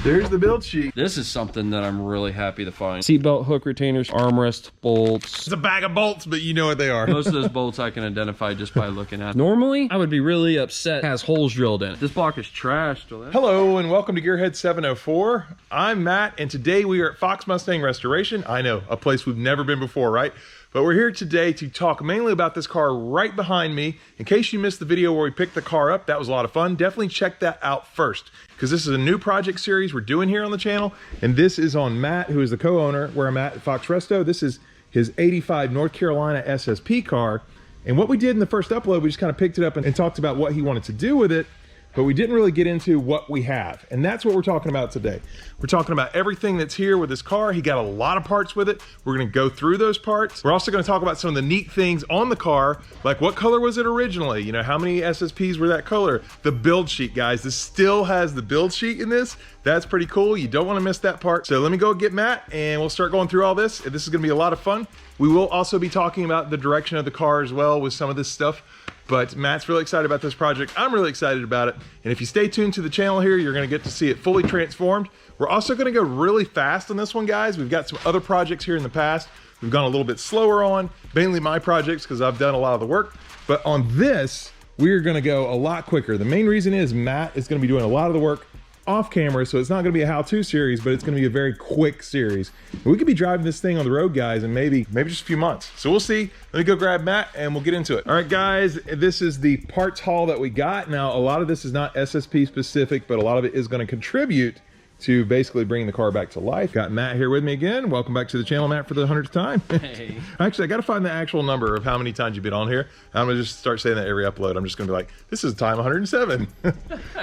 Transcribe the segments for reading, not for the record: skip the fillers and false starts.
There's the build sheet. This is something that I'm really happy to find. Seatbelt hook retainers, armrest bolts. It's a bag of bolts, but you know what they are. Most of those bolts I can identify just by looking at. Normally, I would be really upset it has holes drilled in it. This block is trashed. Hello and welcome to Gearhead 704. I'm Matt and today we are at Fox Mustang Restoration. I know, a place we've never been before, right? But we're here today to talk mainly about this car right behind me. In case you missed the video where we picked the car up, that was a lot of fun. Definitely check that out first, because this is a new project series we're doing here on the channel. And this is on Matt, who is the co-owner where I'm at Fox Resto. This is his 85 North Carolina SSP car. And what we did in the first upload, we just kind of picked it up and talked about what he wanted to do with it, but we didn't really get into what we have. And that's what we're talking about today. We're talking about everything that's here with this car. He got a lot of parts with it. We're gonna go through those parts. We're also gonna talk about some of the neat things on the car, like what color was it originally? You know, how many SSPs were that color? The build sheet, guys. This still has the build sheet in this. That's pretty cool. You don't wanna miss that part. So let me go get Matt and we'll start going through all this. This is gonna be a lot of fun. We will also be talking about the direction of the car as well with some of this stuff. But Matt's really excited about this project. I'm really excited about it. And if you stay tuned to the channel here, you're gonna get to see it fully transformed. We're also gonna go really fast on this one, guys. We've got some other projects here in the past we've gone a little bit slower on, mainly my projects because I've done a lot of the work. But on this, we're gonna go a lot quicker. The main reason is Matt is gonna be doing a lot of the work off camera, so it's not gonna be a how-to series, but it's gonna be a very quick series. And we could be driving this thing on the road, guys, in maybe just a few months. So we'll see. Let me go grab Matt and we'll get into it. All right, guys, this is the parts haul that we got. Now, a lot of this is not SSP specific, but a lot of it is gonna contribute to basically bringing the car back to life. Got Matt here with me again. Welcome back to the channel, Matt, for the 100th time. Hey. Actually, I got to find the actual number of how many times you've been on here. I'm going to just start saying that every upload. I'm just going to be like, this is time 107.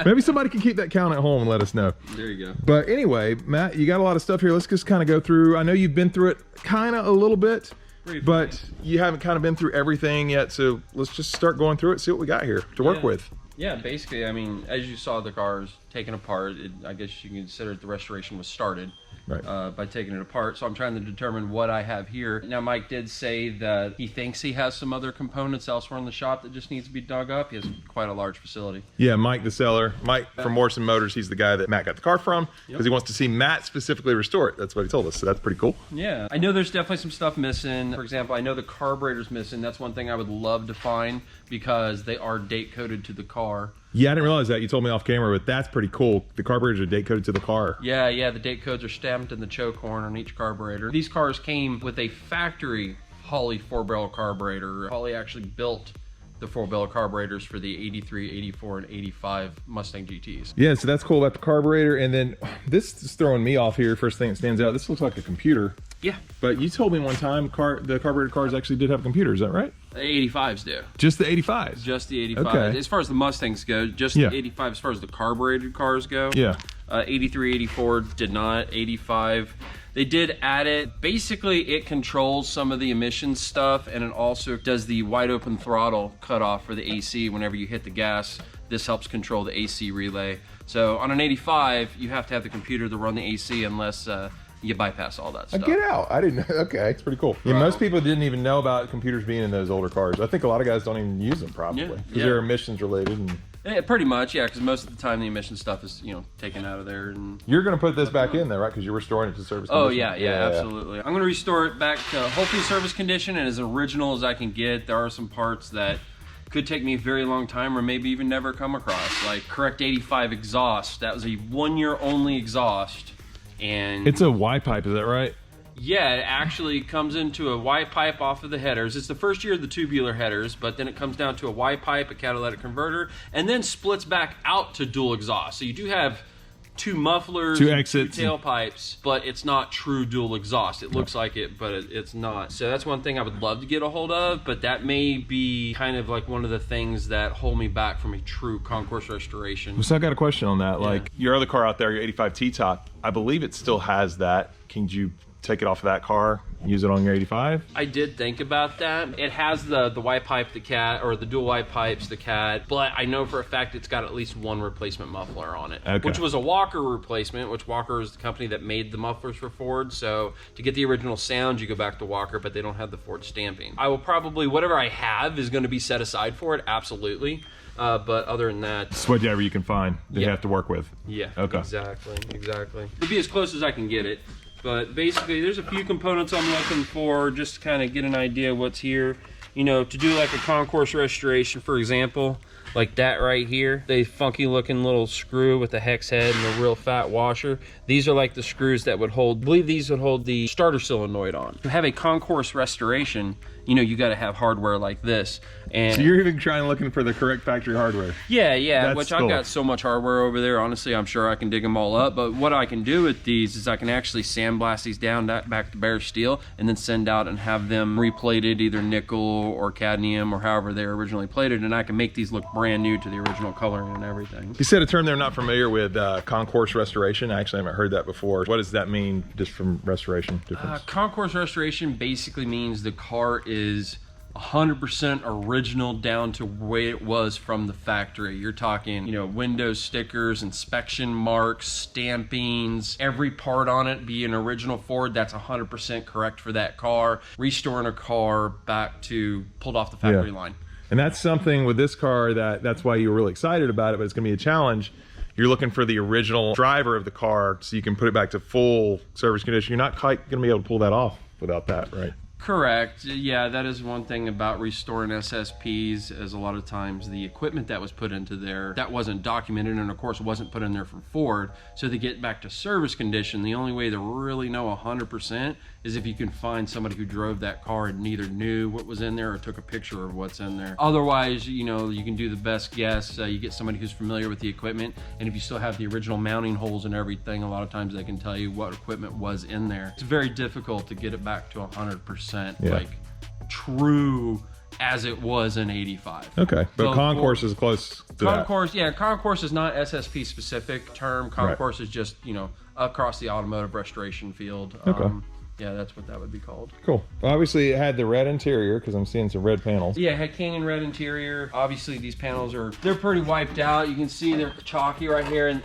Maybe somebody can keep that count at home and let us know. There you go. But anyway, Matt, you got a lot of stuff here. Let's just kind of go through. I know you've been through it kind of a little bit, but you haven't kind of been through everything yet. So let's just start going through it, see what we got here to work with. Yeah, basically, I mean, as you saw the cars taken apart, I guess you can consider the restoration was started by taking it apart. So I'm trying to determine what I have here. Now, Mike did say that he thinks he has some other components elsewhere in the shop that just needs to be dug up. He has quite a large facility. Yeah, Mike, the seller. Mike from Morrison Motors, he's the guy that Matt got the car from because he wants to see Matt specifically restore it. That's what he told us, so that's pretty cool. Yeah, I know there's definitely some stuff missing. For example, I know the carburetor's missing. That's one thing I would love to find because they are date coded to the car. Yeah, I didn't realize that. You told me off camera, but that's pretty cool. The carburetors are date coded to the car. Yeah, the date codes are stamped in the choke horn on each carburetor. These cars came with a factory Holley 4-barrel carburetor. Holley actually built the 4-barrel carburetors for the 83, 84, and 85 Mustang GTs. Yeah, so that's cool about the carburetor. And then this is throwing me off here. First thing that stands out, this looks like a computer. Yeah. But you told me one time the carburetor cars actually did have computers, is that right? The 85s do. Just the 85s? Just the 85s. Okay. As far as the Mustangs go, just the 85 as far as the carbureted cars go. Yeah. 83, 84 did not. 85, they did add it. Basically, it controls some of the emissions stuff, and it also does the wide open throttle cutoff for the AC whenever you hit the gas. This helps control the AC relay. So on an 85, you have to have the computer to run the AC unless you bypass all that stuff. Get out. I didn't know. Okay, it's pretty cool. Yeah, most people didn't even know about computers being in those older cars. I think a lot of guys don't even use them probably because they're emissions related. And pretty much, yeah, because most of the time the emission stuff is, taken out of there. And you're going to put this back in there, right? Because you're restoring it to service condition. Oh, yeah, absolutely. I'm going to restore it back to hopefully service condition and as original as I can get. There are some parts that could take me a very long time or maybe even never come across, like correct 85 exhaust. That was a 1-year only exhaust. And it's a Y pipe, is that right? Yeah, it actually comes into a Y pipe off of the headers. It's the first year of the tubular headers, but then it comes down to a Y pipe, a catalytic converter, and then splits back out to dual exhaust. So you do have two mufflers, two exits, two tailpipes, but it's not true dual exhaust. It looks like it, but it's not. So that's one thing I would love to get a hold of, but that may be kind of like one of the things that hold me back from a true concourse restoration. So I got a question on that. Like your other car out there, your 85 T-Top, I believe it still has that. Can you take it off of that car, use it on your 85? I did think about that. It has the Y pipe, the cat, or the dual Y pipes, the cat, but I know for a fact it's got at least one replacement muffler on it, which was a Walker replacement, which Walker is the company that made the mufflers for Ford. So to get the original sound, you go back to Walker, but they don't have the Ford stamping. I will probably, whatever I have is going to be set aside for it, absolutely. But other than that, it's whatever you can find that you have to work with. Yeah, okay. Exactly. It'll be as close as I can get it. But basically, there's a few components I'm looking for just to kind of get an idea of what's here. You know, to do like a concourse restoration, for example, like that right here, the funky looking little screw with the hex head and a real fat washer. These are like the screws that would hold, I believe these would hold the starter solenoid on. To have a concourse restoration, you know, you got to have hardware like this. And so you're even trying looking for the correct factory hardware. Yeah, That's which cool. I've got so much hardware over there. Honestly, I'm sure I can dig them all up. But what I can do with these is I can actually sandblast these down back to bare steel and then send out and have them replated, either nickel or cadmium or however they were originally plated, and I can make these look brand new to the original coloring and everything. You said a term they're not familiar with, concourse restoration. I actually haven't heard that before. What does that mean, just from restoration difference? Concourse restoration basically means the car is 100% original down to the way it was from the factory. You're talking, you know, window stickers, inspection marks, stampings, every part on it be an original Ford. That's 100% correct for that car. Restoring a car back to pulled off the factory line. And that's something with this car that's why you were really excited about it, but it's going to be a challenge. You're looking for the original driver of the car so you can put it back to full service condition. You're not quite going to be able to pull that off without that, right? Correct. Yeah, that is one thing about restoring SSPs, is a lot of times the equipment that was put into there, that wasn't documented, and of course wasn't put in there from Ford. So to get back to service condition, the only way to really know 100% is if you can find somebody who drove that car and neither knew what was in there or took a picture of what's in there. Otherwise, you know, you can do the best guess. You get somebody who's familiar with the equipment, and if you still have the original mounting holes and everything, a lot of times they can tell you what equipment was in there. It's very difficult to get it back to 100%. Like true as it was in 85. Okay, but So concourse is close to concourse, yeah, concourse is not SSP specific term. Concourse is just, you know, across the automotive restoration field. Okay. Yeah, that's what that would be called. Cool. Well, obviously it had the red interior because I'm seeing some red panels. Yeah, it had Canyon red interior. Obviously these panels they're pretty wiped out. You can see they're chalky right here, and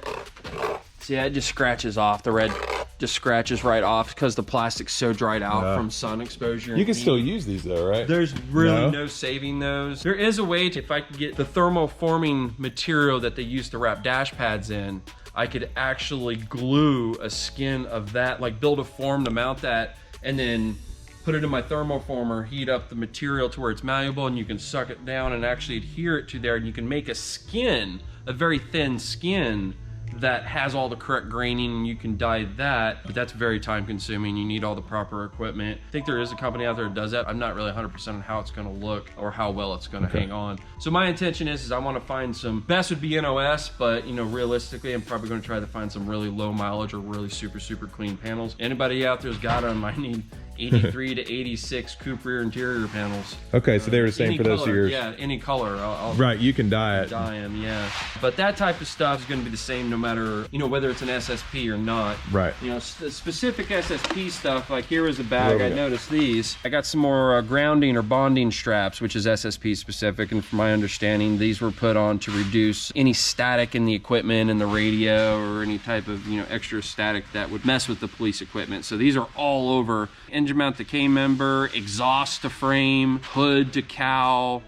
see, it just scratches off. The red just scratches right off because the plastic's so dried out from sun exposure. You can still use these though, right? There's really no saving those. There is a way to, if I could get the thermoforming material that they use to wrap dash pads in, I could actually glue a skin of that, like build a form to mount that, and then put it in my thermoformer, heat up the material to where it's malleable, and you can suck it down and actually adhere it to there, and you can make a skin, a very thin skin, that has all the correct graining, and you can dye that, but that's very time consuming. You need all the proper equipment. I think there is a company out there that does that. I'm not really 100% on how it's going to look or how well it's going to hang on. So my intention is I want to find some, best would be NOS, but you know, realistically I'm probably going to try to find some really low mileage or really super clean panels. Anybody out there's got them, I need 83 to 86 coupe rear interior panels. Okay, so they were the same for those years. Yeah, any color. Right, you can dye it. Dye them, yeah. But that type of stuff is going to be the same no matter, you know, whether it's an SSP or not. Right. You know, specific SSP stuff, like here is a bag. I noticed these. I got some more grounding or bonding straps, which is SSP specific, and from my understanding, these were put on to reduce any static in the equipment and the radio or any type of, you know, extra static that would mess with the police equipment. So these are all over. Engine mount to K-member, exhaust to frame, hood to cowl.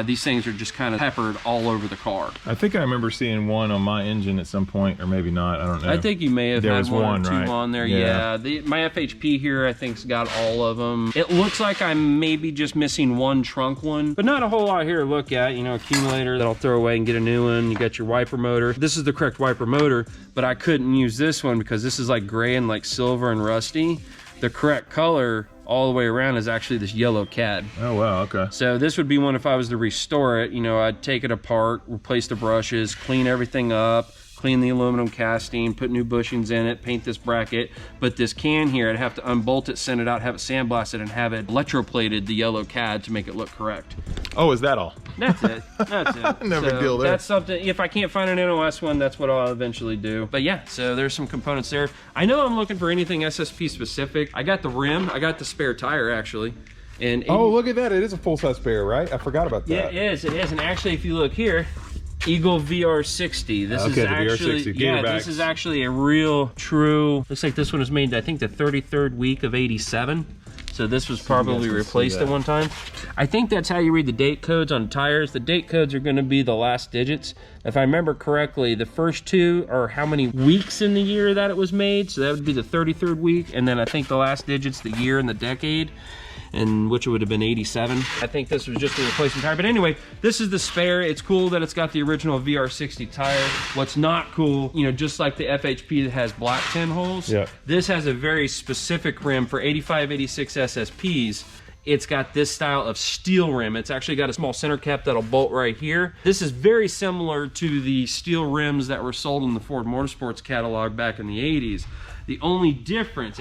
These things are just kind of peppered all over the car. I think I remember seeing one on my engine at some point, or maybe not. I don't know. I think you may have had one or two right? on there. Yeah. My FHP here, I think's got all of them. It looks like I'm maybe just missing one trunk one, but not a whole lot here to look at. You know, accumulator that I'll throw away and get a new one. You got your wiper motor. This is the correct wiper motor, but I couldn't use this one because this is like gray and like silver and rusty. The correct color all the way around is actually this yellow cad. Oh wow, okay. So this would be one if I was to restore it, you know, I'd take it apart, replace the brushes, clean everything up, clean the aluminum casting, put new bushings in it, paint this bracket. But this can here, I'd have to unbolt it, send it out, have it sandblasted, and have it electroplated, the yellow cad, to make it look correct. Oh, is that all? That's it. That's it. No big deal there. That's something, if I can't find an NOS one, that's what I'll eventually do. But yeah, so there's some components there. I know I'm looking for anything SSP specific. I got the rim, I got the spare tire actually. And oh, look at that. It is a full-size spare, right? I forgot about that. Yeah, it is. And actually, if you look here, Eagle VR60. This is actually, yeah, this is actually a real, true, looks like this one was made, I think, the 33rd week of 87. So this was probably replaced at one time. I think that's how you read the date codes on tires. The date codes are going to be the last digits. If I remember correctly, the first two are how many weeks in the year that it was made. So that would be the 33rd week. And then I think the last digits, the year and the decade, and which would have been 87. I think this was just a replacement tire. But anyway, this is the spare. It's cool that it's got the original VR60 tire. What's not cool, you know, just like the FHP that has black pinholes, this has a very specific rim for 85, 86 SSPs. It's got this style of steel rim. It's actually got a small center cap that'll bolt right here. This is very similar to the steel rims that were sold in the Ford Motorsports catalog back in the 80s. The only difference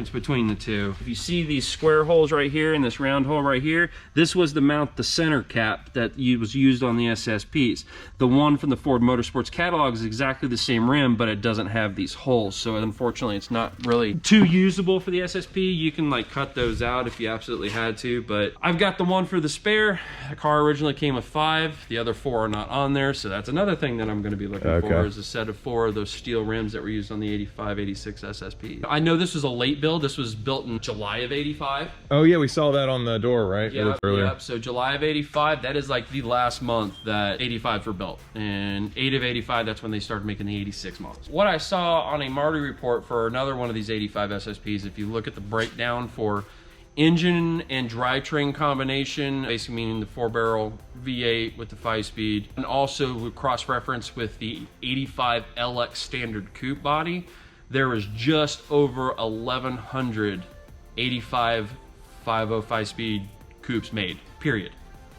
between the two, if you see these square holes right here and this round hole right here, this was to mount the center cap that was used on the SSPs. The one from the Ford Motorsports catalog is exactly the same rim, but it doesn't have these holes. So unfortunately, it's not really too usable for the SSP. You can like cut those out if you absolutely had to, but I've got the one for the spare. The car originally came with 5. The other 4 are not on there. So that's another thing that I'm going to be looking for, is a set of 4 of those steel rims that were used on the 85, 86 SSP. I know this was a late build. This was built in July of 85. Oh yeah, we saw that on the door, right? Yep. So July of 85, that is like the last month that 85s were built. And 8 of 85, that's when they started making the 86 models. What I saw on a Marty report for another one of these 85 SSPs, if you look at the breakdown for engine and drivetrain combination, basically meaning the 4-barrel V8 with the 5-speed, and also cross-reference with the 85 LX standard coupe body, there was just over 1,100 85 505-speed coupes made, period.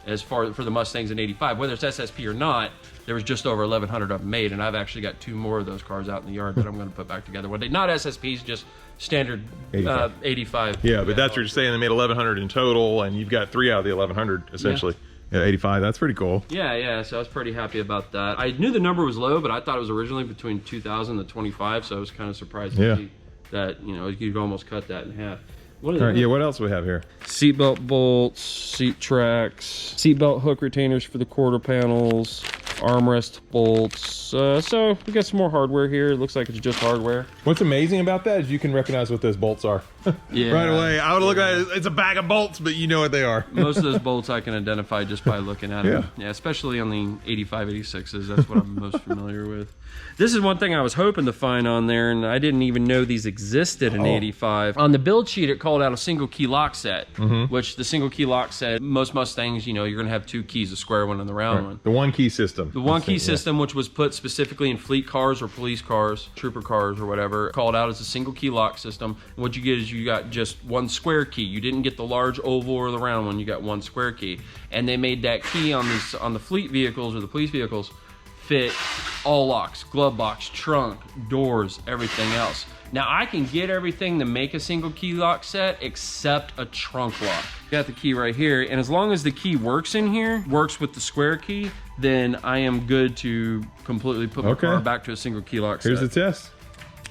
As far for the Mustangs in 85, whether it's SSP or not, there was just over 1,100 of them made, and I've actually got 2 more of those cars out in the yard that I'm going to put back together one day. Not SSPs, just standard 85. Yeah, but that's what you're saying. They made 1,100 in total, and you've got 3 out of the 1,100 essentially. Yeah, 85. That's pretty cool. Yeah. So I was pretty happy about that. I knew the number was low, but I thought it was originally between 2,000 and 25. So I was kind of surprised to see that, you know, you could almost cut that in half. All right, yeah, what else do we have here? Seatbelt bolts, seat tracks, seatbelt hook retainers for the quarter panels, armrest bolts. So we got some more hardware here. It looks like it's just hardware. What's amazing about that is you can recognize what those bolts are. Right away. I would look at it, it's a bag of bolts, but you know what they are. Most of those bolts I can identify just by looking at them. Yeah, especially on the 85, 86s. That's what I'm most familiar with. This is one thing I was hoping to find on there, and I didn't even know these existed in 85. On the build sheet, it called out a single key lock set, which the single key lock set, most Mustangs, you know, you're going to have 2 keys, a square one and the round one. The one key system. The one key system, which was put specifically in fleet cars or police cars, trooper cars or whatever, called out as a single key lock system. And what you get is you got just 1 square key. You didn't get the large oval or the round one, you got 1 square key. And they made that key on the fleet vehicles or the police vehicles fit all locks, glove box, trunk, doors, everything else. Now I can get everything to make a single key lock set except a trunk lock. Got the key right here, and as long as the key works in here, works with the square key, then I am good to completely put my car back to a single key lock set. Here's the test.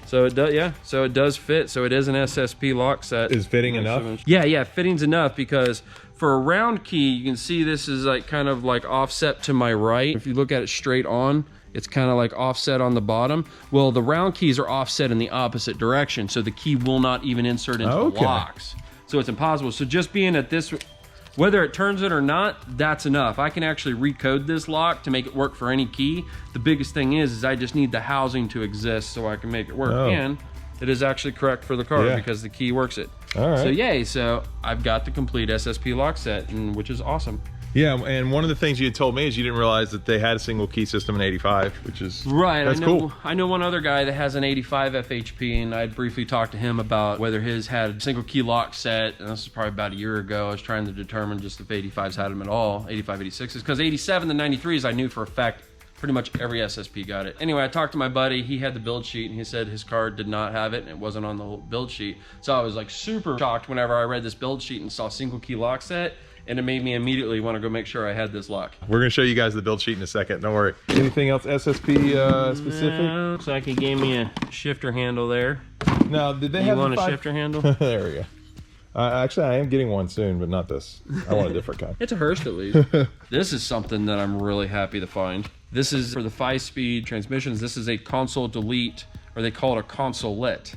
So it does, yeah. So it does fit. So it is an SSP lock set. Is fitting enough? Yeah, fitting's enough because for a round key, you can see this is like kind of like offset to my right. If you look at it straight on, it's kind of like offset on the bottom. Well, the round keys are offset in the opposite direction, so the key will not even insert into the locks. So it's impossible. So just being at this, whether it turns it or not, that's enough. I can actually recode this lock to make it work for any key. The biggest thing is I just need the housing to exist so I can make it work. And it is actually correct for the car because the key works it. All right. So yay, so I've got the complete SSP lock set, which is awesome. Yeah, and one of the things you had told me is you didn't realize that they had a single key system in 85, which is that's cool. I know one other guy that has an 85 FHP, and I briefly talked to him about whether his had a single key lock set, and this is probably about a year ago. I was trying to determine just if 85s had them at all, 85, 86s, because 87 and 93s I knew for a fact pretty much every SSP got it. Anyway, I talked to my buddy, he had the build sheet, and he said his car did not have it, and it wasn't on the whole build sheet. So I was like super shocked whenever I read this build sheet and saw single key lock set, and it made me immediately want to go make sure I had this lock. We're going to show you guys the build sheet in a second, don't worry. Anything else SSP specific? No, looks like he gave me a shifter handle there. Now, did they have a shifter handle? There we go. Actually, I am getting one soon, but not this. I want a different kind. It's a Hurst at least. This is something that I'm really happy to find. This is for the 5-speed transmissions. This is a console delete, or they call it a console lit.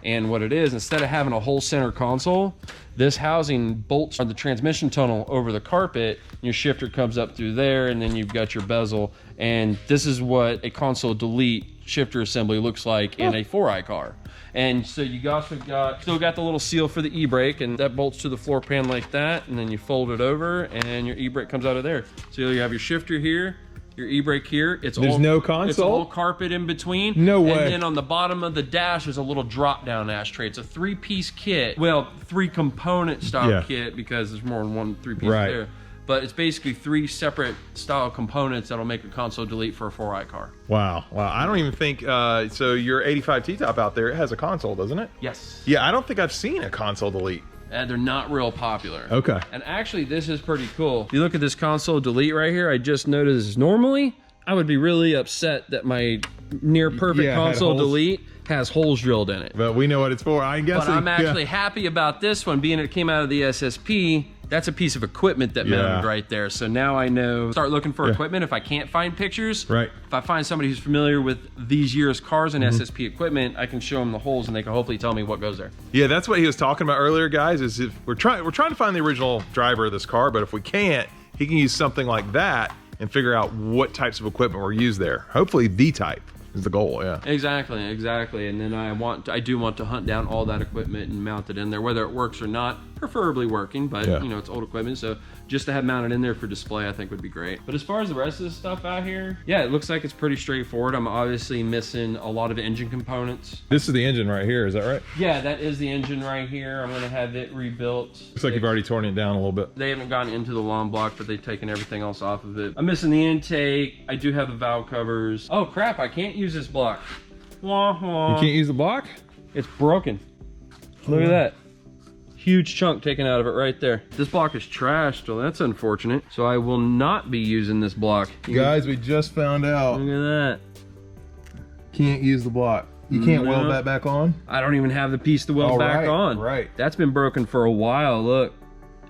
And what it is, instead of having a whole center console, this housing bolts on the transmission tunnel over the carpet. Your shifter comes up through there, and then you've got your bezel. And this is what a console delete shifter assembly looks like in a 4i car. And so you also still got the little seal for the e-brake, and that bolts to the floor pan like that, and then you fold it over and your e-brake comes out of there. So you have your shifter here, your e-brake here. There's no console? It's all carpet in between. No way. And then on the bottom of the dash there's a little drop down ashtray. It's a 3-piece kit. Well, 3-component style kit, because there's more than one 3-piece there. But it's basically 3 separate style components that'll make a console delete for a 4i car. Wow. I don't even think, so your 85 T-Top out there, it has a console, doesn't it? Yes. Yeah, I don't think I've seen a console delete. They're not real popular. Okay. And actually, this is pretty cool. If you look at this console delete right here, I just noticed normally I would be really upset that my near perfect console delete has holes drilled in it. But we know what it's for. I guess. But I'm actually happy about this one, being it came out of the SSP. That's a piece of equipment that mounted right there. So now I know, start looking for equipment. If I can't find pictures, if I find somebody who's familiar with these year's cars and SSP equipment, I can show them the holes and they can hopefully tell me what goes there. Yeah, that's what he was talking about earlier, guys, is if we're trying to find the original driver of this car, but if we can't, he can use something like that and figure out what types of equipment were used there. Hopefully the type is the goal, Exactly. And then I do want to hunt down all that equipment and mount it in there, whether it works or not, preferably working, but you know, it's old equipment, so just to have mounted in there for display I think would be great. But as far as the rest of the stuff out here, it looks like it's pretty straightforward. I'm obviously missing a lot of engine components. This is the engine right here, is that right? Yeah, that is the engine right here. I'm gonna have it rebuilt. Looks like you've already torn it down a little bit. They haven't gotten into the long block, but they've taken everything else off of it. I'm missing the intake. I do have the valve covers. Oh crap, I can't use this block. Wah, wah. You can't use the block? It's broken. Look at that. Huge chunk taken out of it right there. This block is trashed, so that's unfortunate. So I will not be using this block. Guys, we just found out. Look at that. Can't use the block. You can't weld that back on? I don't even have the piece to weld back on. Right. That's been broken for a while. Look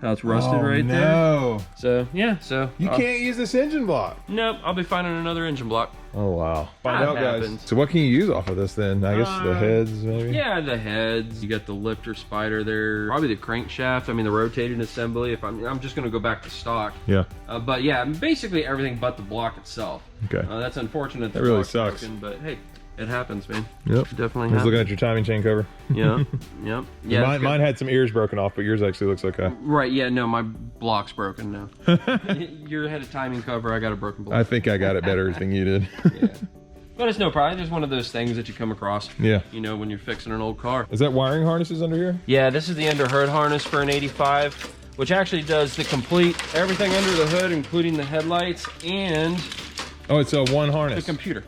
how it's rusted right there. So yeah, so you can't use this engine block. Nope, I'll be finding another engine block. Oh wow. Find out, guys. Happens. So what can you use off of this then? I guess the heads maybe? Yeah, the heads. You got the lifter spider there. Probably the crankshaft. I mean the rotating assembly. If I'm just gonna go back to stock. Yeah. But yeah, basically everything but the block itself. Okay. That's unfortunate. That really sucks. Broken, but hey, it happens, man. Yep. Definitely. I was looking at your timing chain cover. Yeah. Yep. Yeah. Mine had some ears broken off, but yours actually looks okay. Right. Yeah. No, my block's broken now. Your had a timing cover. I got a broken block. I think I got it better than you did. Yeah. But it's no problem. It's one of those things that you come across. Yeah. You know, when you're fixing an old car. Is that wiring harnesses under here? Yeah. This is the underhood harness for an 85, which actually does the complete everything under the hood, including the headlights and. Oh, it's a one harness. The computer.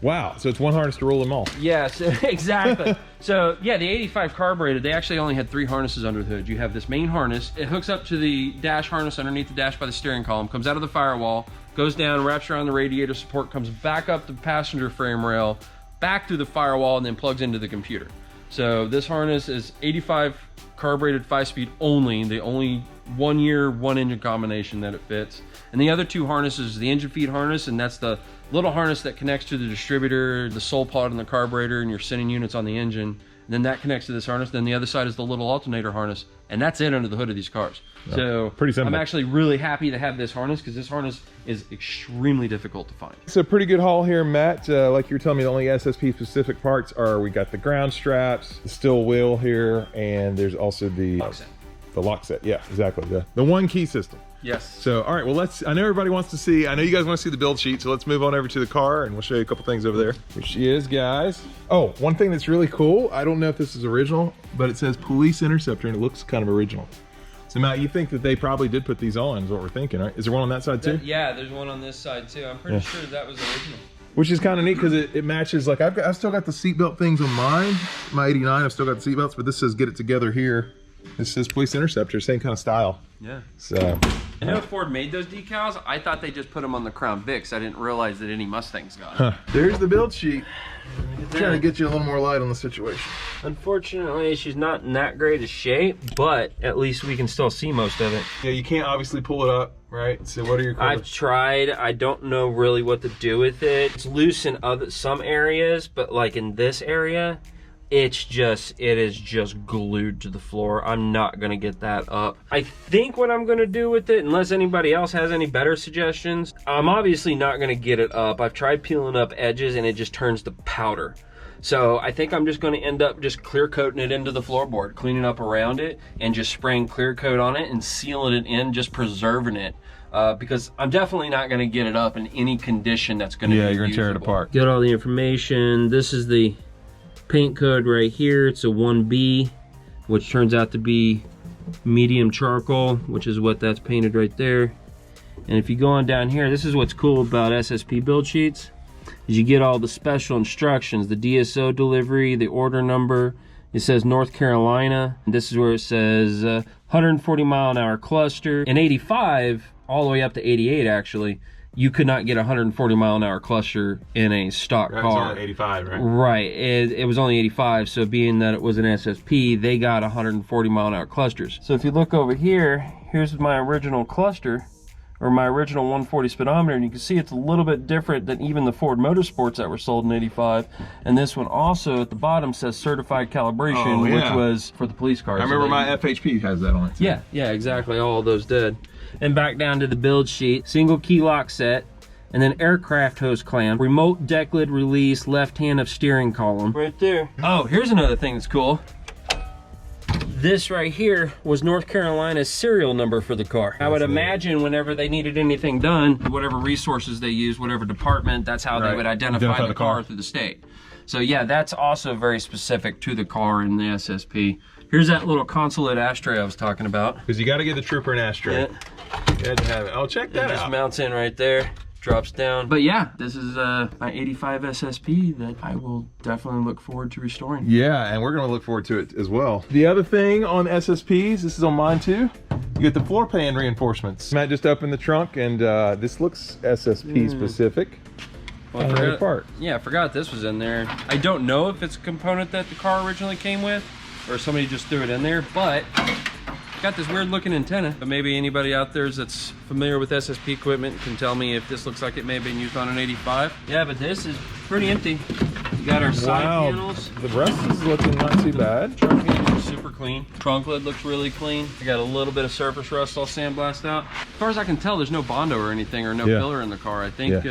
Wow, so it's one harness to roll them all. Yes, exactly. So yeah, the 85 carbureted, they actually only had 3 harnesses under the hood. You have this main harness, it hooks up to the dash harness underneath the dash by the steering column, comes out of the firewall, goes down, wraps around the radiator support, comes back up the passenger frame rail, back through the firewall, and then plugs into the computer. So this harness is 85 carbureted 5-speed only, the only 1-year, 1-engine combination that it fits. And the other 2 harnesses, the engine feed harness, and that's the little harness that connects to the distributor, the soul pod on the carburetor, and your sending units on the engine. And then that connects to this harness. Then the other side is the little alternator harness, and that's it under the hood of these cars. Oh, so pretty simple. I'm actually really happy to have this harness because this harness is extremely difficult to find. It's a pretty good haul here, Matt. Like you were telling me, the only SSP specific parts are we got the ground straps, the steel wheel here, and there's also the lock set. Yeah, exactly. The one key system. Yes. So, all right, well, I know everybody wants to see, I know you guys want to see the build sheet, so let's move on over to the car and we'll show you a couple things over there. Here she is, guys. Oh, one thing that's really cool, I don't know if this is original, but it says Police Interceptor and it looks kind of original. So Matt, you think that they probably did put these on is what we're thinking, right? Is there one on that side too? Yeah, there's one on this side too. I'm pretty sure that was original. Which is kind of neat because it matches, like I've still got the seatbelt things on mine. My 89, I've still got the seatbelts, but this says get it together here. This says Police Interceptor, same kind of style. Yeah. So. I know Ford made those decals. I thought they just put them on the Crown Vics. I didn't realize that any Mustangs got them. There's the build sheet. Trying to get you a little more light on the situation. Unfortunately, she's not in that great a shape, but at least we can still see most of it. Yeah, you can't obviously pull it up, right? So what are your I've tried. I don't know really what to do with it. It's loose in some areas, but like in this area, it is just glued to the floor. I'm not gonna get that up. I think what I'm gonna do with it, unless anybody else has any better suggestions, I'm obviously not gonna get it up. I've tried peeling up edges and it just turns to powder. So I think I'm just gonna end up just clear coating it into the floorboard, cleaning up around it and just spraying clear coat on it and sealing it in, just preserving it. Because I'm definitely not gonna get it up in any condition that's gonna be you're gonna tear it usable. apart. Get all the information. This is the paint code right here. It's a 1B, which turns out to be medium charcoal, which is what that's painted right there. And if you go on down here, this is what's cool about SSP build sheets, is you get all the special instructions, the DSO delivery, the order number. It says North Carolina. And this is where it says 140 mile an hour cluster. And 85, all the way up to 88 actually, you could not get a 140 mile an hour cluster in a stock car. It's 85, right? Right, it was only 85, so being that it was an SSP, they got 140 mile an hour clusters. So if you look over here, here's my original cluster, or my original 140 speedometer, and you can see it's a little bit different than even the Ford Motorsports that were sold in 85. And this one also at the bottom says certified calibration, which was for the police cars. I remember my FHP has that on it too. Yeah, exactly, all of those did. And back down to the build sheet, single key lock set, and then aircraft hose clamp, remote deck lid release, left hand of steering column. Right there. Oh, here's another thing that's cool. This right here was North Carolina's serial number for the car. I would imagine whenever they needed anything done, whatever resources they use, whatever department, that's how they would identify the car through the state. So yeah, that's also very specific to the car in the SSP. Here's that little consulate ashtray I was talking about. Because you got to give the trooper an ashtray. You had to have it. Oh, check that out. It just mounts in right there, drops down. But yeah, this is my 85 SSP that I will definitely look forward to restoring. Yeah, and we're going to look forward to it as well. The other thing on SSPs, this is on mine too, you get the floor pan reinforcements. Matt just opened the trunk, and this looks SSP specific. Well, I forgot this was in there. I don't know if it's a component that the car originally came with, or somebody just threw it in there, but got this weird looking antenna. But maybe anybody out there that's familiar with SSP equipment can tell me if this looks like it may have been used on an 85. Yeah, but this is pretty empty. We got our side panels. The rest is looking not too bad. Trunk panels are super clean. Trunk lid looks really clean. I got a little bit of surface rust all sandblasted out. As far as I can tell, there's no Bondo or anything, or no filler in the car. I think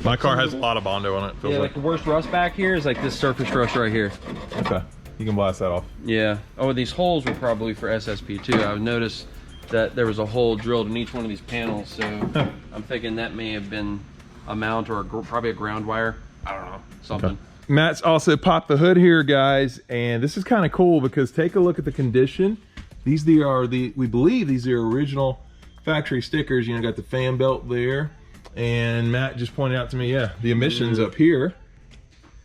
my car has a lot of Bondo on it. Yeah, like the worst rust back here is like this surface rust right here. Okay. You can blast that off. Yeah. Oh, these holes were probably for SSP too. I noticed that there was a hole drilled in each one of these panels, so I'm thinking that may have been a mount or probably a ground wire. I don't know, something. Okay. Matt's also popped the hood here, guys, and this is kind of cool because take a look at the condition. These we believe these are original factory stickers. You know, got the fan belt there, and Matt just pointed out to me, the emissions up here.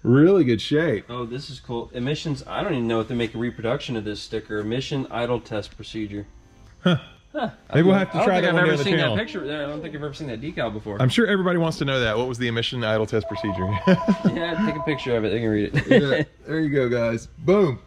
Really good shape. Oh, this is cool. Emissions, I don't even know if they make a reproduction of this sticker. Emission idle test procedure. Huh. Maybe we'll have to try that one day on the channel. I don't think I've ever seen that decal before. I'm sure everybody wants to know that. What was the emission idle test procedure? Yeah, take a picture of it. They can read it. Yeah, there you go, guys. Boom.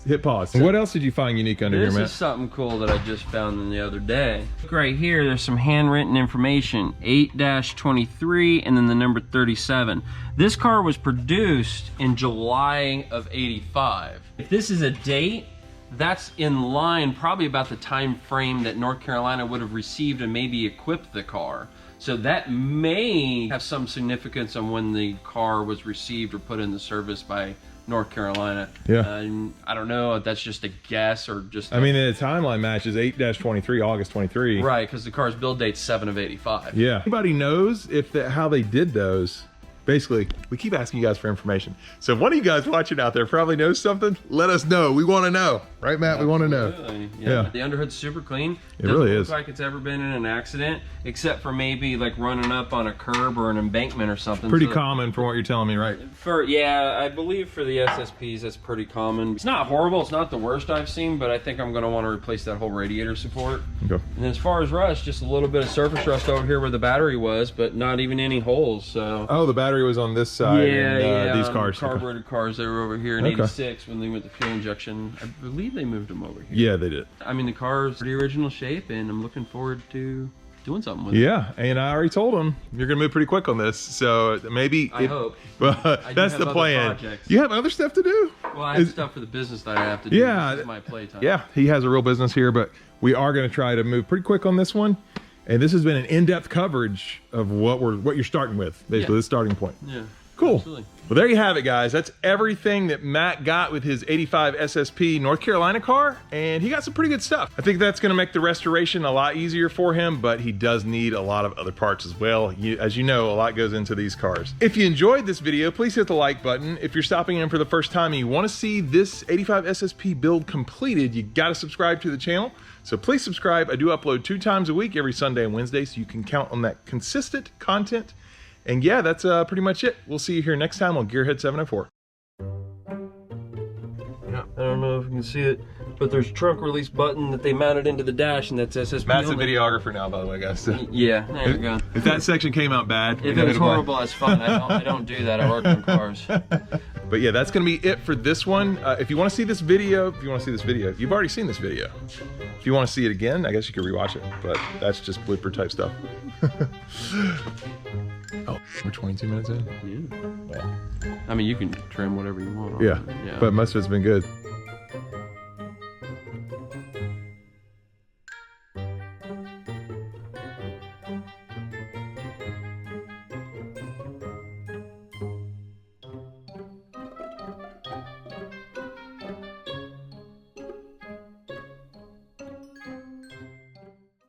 Hit pause. And what else did you find unique under here, Matt? This is something cool that I just found the other day. Look right here, there's some handwritten information. 8-23 and then the number 37. This car was produced in July of 85. If this is a date, that's in line probably about the time frame that North Carolina would have received and maybe equipped the car. So that may have some significance on when the car was received or put into service by North Carolina. Yeah. And I don't know if that's just a guess or just... I mean, the timeline matches 8-23, August 23. Right, because the car's build date's 7 of 85. Yeah. Anybody knows if how they did those? Basically, we keep asking you guys for information. So if one of you guys watching out there probably knows something, let us know. We want to know. Right, Matt? Absolutely. We want to know. Yeah. The underhood's super clean. It really is. Doesn't look like it's ever been in an accident, except for maybe like running up on a curb or an embankment or something. Pretty common from what you're telling me, right? Yeah, I believe for the SSPs, that's pretty common. It's not horrible. It's not the worst I've seen, but I think I'm going to want to replace that whole radiator support. Okay. And as far as rust, just a little bit of surface rust over here where the battery was, but not even any holes. So. Oh, the battery was on this side. Yeah, these cars. Carbureted cars, they were over here in 86 when they went to fuel injection. I believe they moved them over here. Yeah, they did. I mean, the car's pretty original shape, and I'm looking forward to doing something with it. Yeah, and I already told him you're gonna move pretty quick on this, so maybe I hope. Well, I that's do the have plan. other projects. You have other stuff to do. Well, I have stuff for the business that I have to do. Yeah, This is my playtime. Yeah, he has a real business here, but we are gonna try to move pretty quick on this one. And this has been an in-depth coverage of what you're starting with, basically the starting point. Yeah. Cool. Absolutely. Well, there you have it, guys. That's everything that Matt got with his 85 SSP North Carolina car, and he got some pretty good stuff. I think that's going to make the restoration a lot easier for him, but he does need a lot of other parts as well. As you know, a lot goes into these cars. If you enjoyed this video, please hit the like button. If you're stopping in for the first time and you want to see this 85 SSP build completed, you got to subscribe to the channel. So please subscribe. I do upload 2 times a week, every Sunday and Wednesday, so you can count on that consistent content. And yeah, that's pretty much it. We'll see you here next time on Gearhead 704. Yeah, I don't know if you can see it, but there's a trunk release button that they mounted into the dash, and that's SSP. Matt's a videographer now, by the way, guys. So Yeah, there you go. if that section came out bad, If it was horrible, that's fine. I don't do that. I work on cars. But yeah, that's gonna be it for this one. If you want to see this video, you've already seen this video. If you want to see it again, I guess you could rewatch it, but that's just blooper type stuff. Oh, we're 22 minutes in? Yeah. I mean, you can trim whatever you want. Yeah, but most of it's been good.